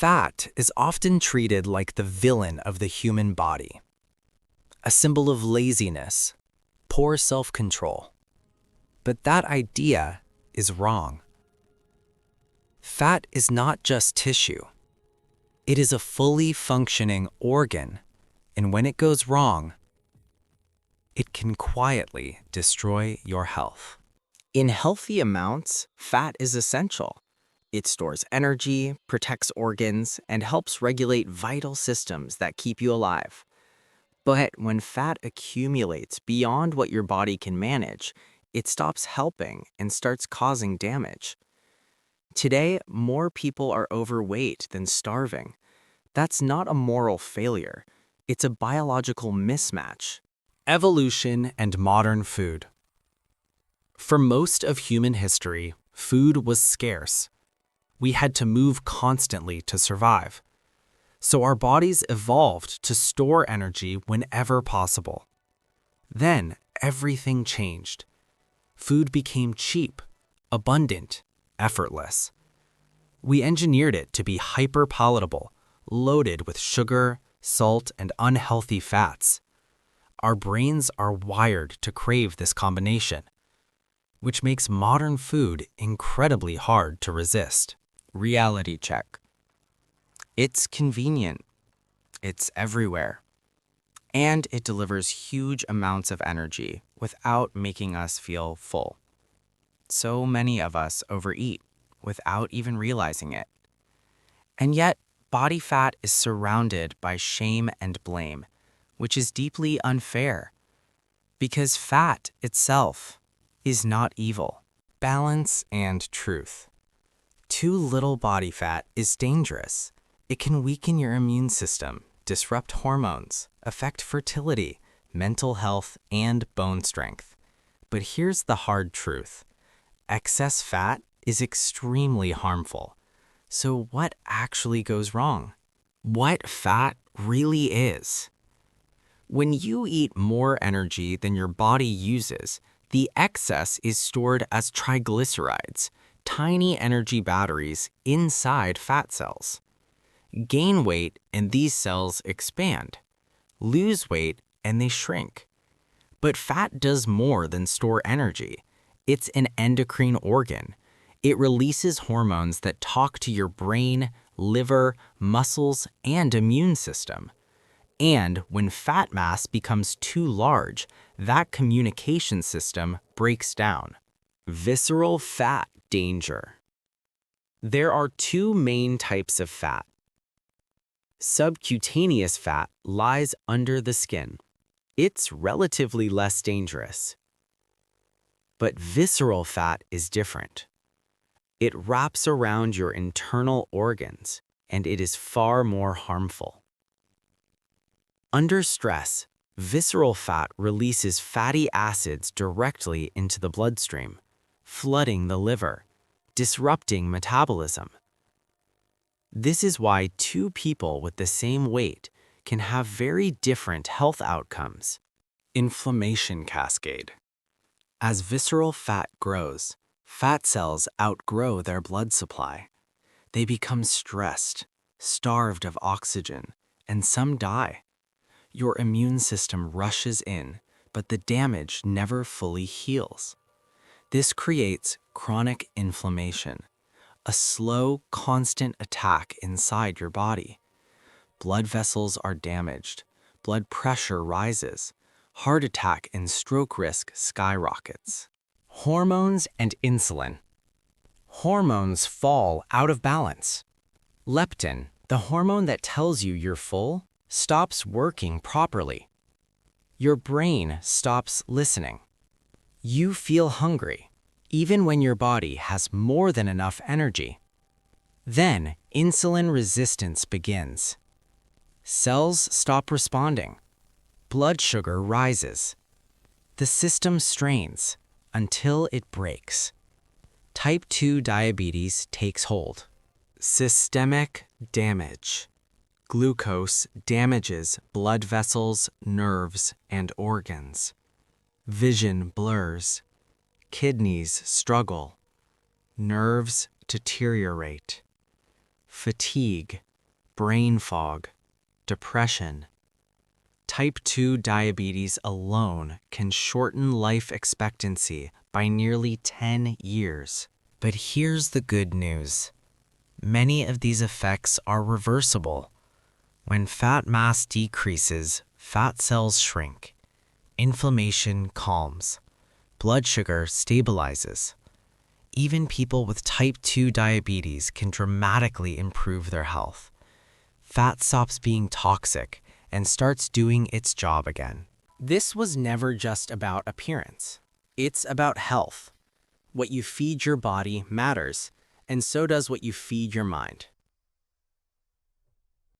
Fat is often treated like the villain of the human body, a symbol of laziness, poor self-control. But that idea is wrong. Fat is not just tissue. It is a fully functioning organ, and when it goes wrong, it can quietly destroy your health. In healthy amounts, fat is essential. It stores energy, protects organs, and helps regulate vital systems that keep you alive. But when fat accumulates beyond what your body can manage, it stops helping and starts causing damage. Today, more people are overweight than starving. That's not a moral failure. It's a biological mismatch. Evolution and modern food. For most of human history, food was scarce. We had to move constantly to survive. So our bodies evolved to store energy whenever possible. Then everything changed. Food became cheap, abundant, effortless. We engineered it to be hyper-palatable, loaded with sugar, salt, and unhealthy fats. Our brains are wired to crave this combination, which makes modern food incredibly hard to resist. Reality check. It's convenient. It's everywhere. And it delivers huge amounts of energy without making us feel full. So many of us overeat without even realizing it. And yet, body fat is surrounded by shame and blame, which is deeply unfair. Because fat itself is not evil. Balance and truth. Too little body fat is dangerous. It can weaken your immune system, disrupt hormones, affect fertility, mental health, and bone strength. But here's the hard truth. Excess fat is extremely harmful. So what actually goes wrong? What fat really is? When you eat more energy than your body uses, the excess is stored as triglycerides, tiny energy batteries inside fat cells. Gain weight and these cells expand. Lose weight and they shrink. But fat does more than store energy. It's an endocrine organ. It releases hormones that talk to your brain, liver, muscles, and immune system. And when fat mass becomes too large, that communication system breaks down. Visceral fat danger. There are two main types of fat. Subcutaneous fat lies under the skin. It's relatively less dangerous. But visceral fat is different. It wraps around your internal organs, and it is far more harmful. Under stress, visceral fat releases fatty acids directly into the bloodstream, flooding the liver, disrupting metabolism. This is why two people with the same weight can have very different health outcomes. Inflammation cascade. As visceral fat grows, fat cells outgrow their blood supply. They become stressed, starved of oxygen, and some die. Your immune system rushes in, but the damage never fully heals. This creates chronic inflammation, a slow, constant attack inside your body. Blood vessels are damaged, blood pressure rises, heart attack and stroke risk skyrockets. Hormones and insulin. Hormones fall out of balance. Leptin, the hormone that tells you you're full, stops working properly. Your brain stops listening. You feel hungry, even when your body has more than enough energy. Then, insulin resistance begins. Cells stop responding. Blood sugar rises. The system strains until it breaks. Type 2 diabetes takes hold. Systemic damage. Glucose damages blood vessels, nerves, and organs. Vision blurs. Kidneys struggle. Nerves deteriorate. fatigue, brain fog, depression. Type 2 diabetes alone can shorten life expectancy by nearly 10 years. But here's the good news. Many of these effects are reversible. When fat mass decreases, fat cells shrink, inflammation calms, blood sugar stabilizes. Even people with type 2 diabetes can dramatically improve their health. Fat stops being toxic and starts doing its job again. This was never just about appearance. It's about health. What you feed your body matters, and so does what you feed your mind.